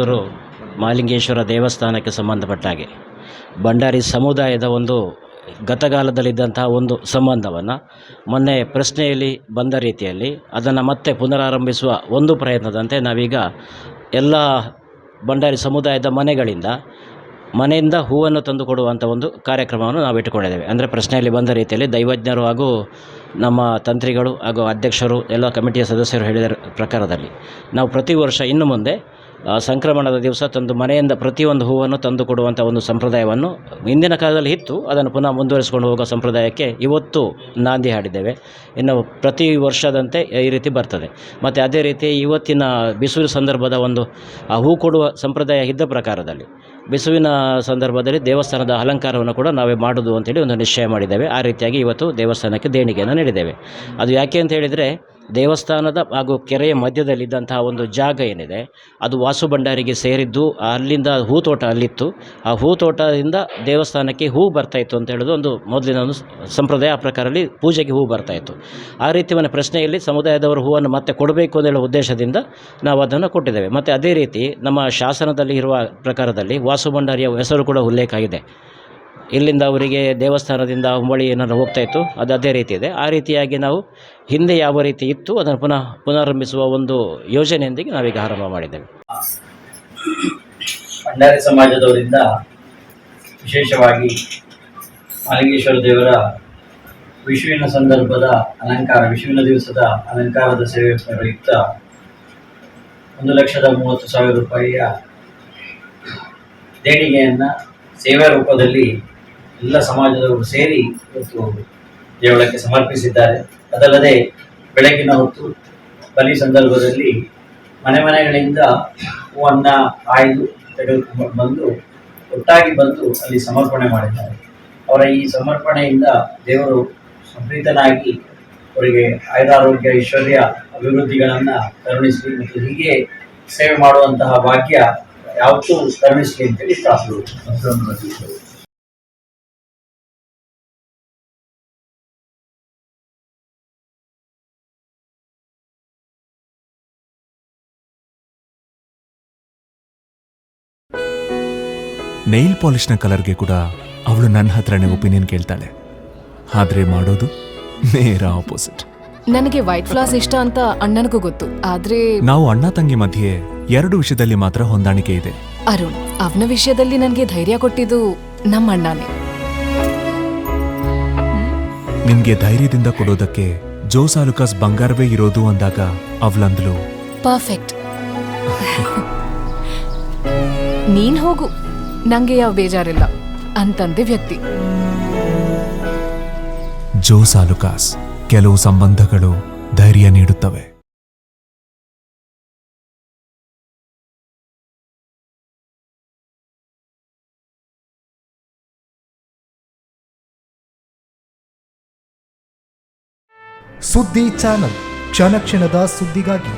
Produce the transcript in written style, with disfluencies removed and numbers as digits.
ಪುತ್ತೂರು ಮಹಾಲಿಂಗೇಶ್ವರ ದೇವಸ್ಥಾನಕ್ಕೆ ಸಂಬಂಧಪಟ್ಟ ಹಾಗೆ ಭಂಡಾರಿ ಸಮುದಾಯದ ಒಂದು ಗತಕಾಲದಲ್ಲಿದ್ದಂತಹ ಒಂದು ಸಂಬಂಧವನ್ನು ಮೊನ್ನೆ ಪ್ರಶ್ನೆಯಲ್ಲಿ ಬಂದ ರೀತಿಯಲ್ಲಿ ಅದನ್ನು ಮತ್ತೆ ಪುನರಾರಂಭಿಸುವ ಒಂದು ಪ್ರಯತ್ನದಂತೆ ನಾವೀಗ ಎಲ್ಲ ಭಂಡಾರಿ ಸಮುದಾಯದ ಮನೆಯಿಂದ ಹೂವನ್ನು ತಂದು ಕೊಡುವಂಥ ಒಂದು ಕಾರ್ಯಕ್ರಮವನ್ನು ನಾವು ಇಟ್ಟುಕೊಂಡಿದ್ದೇವೆ. ಅಂದರೆ ಪ್ರಶ್ನೆಯಲ್ಲಿ ಬಂದ ರೀತಿಯಲ್ಲಿ ದೈವಜ್ಞರು ಹಾಗೂ ನಮ್ಮ ತಂತ್ರಿಗಳು ಹಾಗೂ ಅಧ್ಯಕ್ಷರು ಎಲ್ಲ ಕಮಿಟಿಯ ಸದಸ್ಯರು ಹೇಳಿದ ಪ್ರಕಾರದಲ್ಲಿ ನಾವು ಪ್ರತಿ ವರ್ಷ ಇನ್ನು ಮುಂದೆ ಸಂಕ್ರಮಣದ ದಿವಸ ತಂದು ಮನೆಯಿಂದ ಪ್ರತಿಯೊಂದು ಹೂವನ್ನು ತಂದು ಕೊಡುವಂಥ ಒಂದು ಸಂಪ್ರದಾಯವನ್ನು ಹಿಂದಿನ ಕಾಲದಲ್ಲಿ ಇತ್ತು, ಅದನ್ನು ಪುನಃ ಮುಂದುವರಿಸಿಕೊಂಡು ಹೋಗೋ ಸಂಪ್ರದಾಯಕ್ಕೆ ಇವತ್ತು ನಾಂದಿ ಹಾಡಿದ್ದೇವೆ. ಇನ್ನು ಪ್ರತಿ ವರ್ಷದಂತೆ ಈ ರೀತಿ ಬರ್ತದೆ. ಮತ್ತು ಅದೇ ರೀತಿ ಇವತ್ತಿನ ಬಿಸುವಿನ ಸಂದರ್ಭದ ಒಂದು ಹೂ ಕೊಡುವ ಸಂಪ್ರದಾಯ ಇದ್ದ ಪ್ರಕಾರದಲ್ಲಿ ಬಿಸುವಿನ ಸಂದರ್ಭದಲ್ಲಿ ದೇವಸ್ಥಾನದ ಅಲಂಕಾರವನ್ನು ಕೂಡ ನಾವೇ ಮಾಡೋದು ಅಂತೇಳಿ ಒಂದು ನಿಶ್ಚಯ ಮಾಡಿದ್ದೇವೆ. ಆ ರೀತಿಯಾಗಿ ಇವತ್ತು ದೇವಸ್ಥಾನಕ್ಕೆ ದೇಣಿಗೆಯನ್ನು ನೀಡಿದ್ದೇವೆ. ಅದು ಯಾಕೆ ಅಂತ ಹೇಳಿದರೆ, ದೇವಸ್ಥಾನದ ಹಾಗೂ ಕೆರೆಯ ಮಧ್ಯದಲ್ಲಿದ್ದಂತಹ ಒಂದು ಜಾಗ ಏನಿದೆ ಅದು ವಾಸು ಭಂಡಾರಿಗೆ ಸೇರಿದ್ದು. ಅಲ್ಲಿಂದ ಹೂತೋಟ ಅಲ್ಲಿತ್ತು. ಆ ಹೂತೋಟದಿಂದ ದೇವಸ್ಥಾನಕ್ಕೆ ಹೂ ಬರ್ತಾಯಿತ್ತು ಅಂತ ಹೇಳೋದು ಒಂದು ಮೊದಲಿನ ಒಂದು ಸಂಪ್ರದಾಯ. ಆ ಪ್ರಕಾರದಲ್ಲಿ ಪೂಜೆಗೆ ಹೂ ಬರ್ತಾಯಿತ್ತು. ಆ ರೀತಿ ಮನೆ ಪ್ರಶ್ನೆಯಲ್ಲಿ ಸಮುದಾಯದವರು ಹೂವನ್ನು ಮತ್ತೆ ಕೊಡಬೇಕು ಅಂತ ಹೇಳೋ ಉದ್ದೇಶದಿಂದ ನಾವು ಅದನ್ನು ಕೊಟ್ಟಿದ್ದೇವೆ. ಮತ್ತು ಅದೇ ರೀತಿ ನಮ್ಮ ಶಾಸನದಲ್ಲಿ ಇರುವ ಪ್ರಕಾರದಲ್ಲಿ ವಾಸು ಭಂಡಾರಿಯ ಹೆಸರು ಕೂಡ ಉಲ್ಲೇಖ ಆಗಿದೆ. ಇಲ್ಲಿಂದ ಅವರಿಗೆ ದೇವಸ್ಥಾನದಿಂದ ಹೊಂಬಳಿ ಏನಾದ್ರು ಹೋಗ್ತಾಯಿತ್ತು, ಅದು ಅದೇ ರೀತಿ ಇದೆ. ಆ ರೀತಿಯಾಗಿ ನಾವು ಹಿಂದೆ ಯಾವ ರೀತಿ ಇತ್ತು ಅದನ್ನು ಪುನರಾರಂಭಿಸುವ ಒಂದು ಯೋಜನೆಯೊಂದಿಗೆ ನಾವೀಗ ಆರಂಭ ಮಾಡಿದ್ದೇವೆ. ಭಂಡಾರಿ ಸಮಾಜದವರಿಂದ ವಿಶೇಷವಾಗಿ ಮಹಾಲಿಂಗೇಶ್ವರ ದೇವರ ವಿಷುವಿನ ಸಂದರ್ಭದ ಅಲಂಕಾರ, ವಿಷುವಿನ ದಿವಸದ ಅಲಂಕಾರದ ಸೇವೆ ಪ್ರಯುಕ್ತ 1,30,30,000 ರೂಪಾಯಿಯ ದೇಣಿಗೆಯನ್ನು ಸೇವಾ ರೂಪದಲ್ಲಿ ಎಲ್ಲ ಸಮಾಜದವರು ಸೇರಿ ಇವತ್ತು ದೇವಳಕ್ಕೆ ಸಮರ್ಪಿಸಿದ್ದಾರೆ. ಅದಲ್ಲದೆ ಬೆಳಗಿನ ಹೊತ್ತು ಬಲಿ ಸಂದರ್ಭದಲ್ಲಿ ಮನೆಗಳಿಂದ ಹೂವನ್ನು ಆಯ್ದು ತೆಗೆದುಕೊಂಡು ಒಟ್ಟಾಗಿ ಬಂದು ಅಲ್ಲಿ ಸಮರ್ಪಣೆ ಮಾಡಿದ್ದಾರೆ. ಅವರ ಈ ಸಮರ್ಪಣೆಯಿಂದ ದೇವರು ಸಂಪ್ರೀತನಾಗಿ ಅವರಿಗೆ ಆಯುರಾರೋಗ್ಯ ಐಶ್ವರ್ಯ ಅಭಿವೃದ್ಧಿಗಳನ್ನು ಕರುಣಿಸಲಿ ಮತ್ತು ಹೀಗೆ ಸೇವೆ ಮಾಡುವಂತಹ ಭಾಗ್ಯ ಯಾವತ್ತೂ ಕರುಣಿಸಲಿ ಅಂತೇಳಿ ಪ್ರಾರ್ಥನೆ. ನೈಲ್ ಪಾಲಿಷ್ನ ಕಲರ್ಗೆ ಕೂಡ ಅವಳು ನನ್ನ ಹತ್ರನೇ ಒಪಿನಿಯನ್ ಕೇಳ್ತಾಳೆ, ಆದ್ರೆ ಮಾಡೋದು ನೇರ ಆಪೋಸಿಟ್. ನನಗೆ ವೈಟ್ ಫ್ಲಾಸ್ ಇಷ್ಟ ಅಂತ ಅಣ್ಣನಿಗೂ ಗೊತ್ತು, ಆದ್ರೆ ನಾವು ಅಣ್ಣ ತಂಗಿ ಮಧ್ಯೆ 2 ವಿಷಯದಲ್ಲಿ ಮಾತ್ರ ಹೊಂದಾಣಿಕೆ ಇದೆ. ಅರುಣ್, ಅವನ ವಿಷಯದಲ್ಲಿ ನನಗೆ ಧೈರ್ಯ ಕೊಟ್ಟಿದ್ದು ನಮ್ಮ ಅಣ್ಣನೇ. ನಿನ್ಗೆ ಧೈರ್ಯದಿಂದ ಕೊಡೋದಕ್ಕೆ ಜೋಸಾ ಲುಕಾಸ್ ಬಂಗಾರವೇ ಇರೋದು ಅಂದಾಗ ಅವಳಂದ್ಲು, ಪರ್ಫೆಕ್ಟ್. ನೀನ್ ಹೋಗು, ನಂಗೆ ಯಾವ ಬೇಜಾರಿಲ್ಲ ಅಂತಂದೆ ವ್ಯಕ್ತಿ. ಜೋಸಾ ಲುಕಾಸ್, ಕೆಲವು ಸಂಬಂಧಗಳು ಧೈರ್ಯ ನೀಡುತ್ತವೆ. ಸುದ್ದಿ ಚಾನಲ್, ಕ್ಷಣ ಕ್ಷಣದ ಸುದ್ದಿಗಾಗಿ.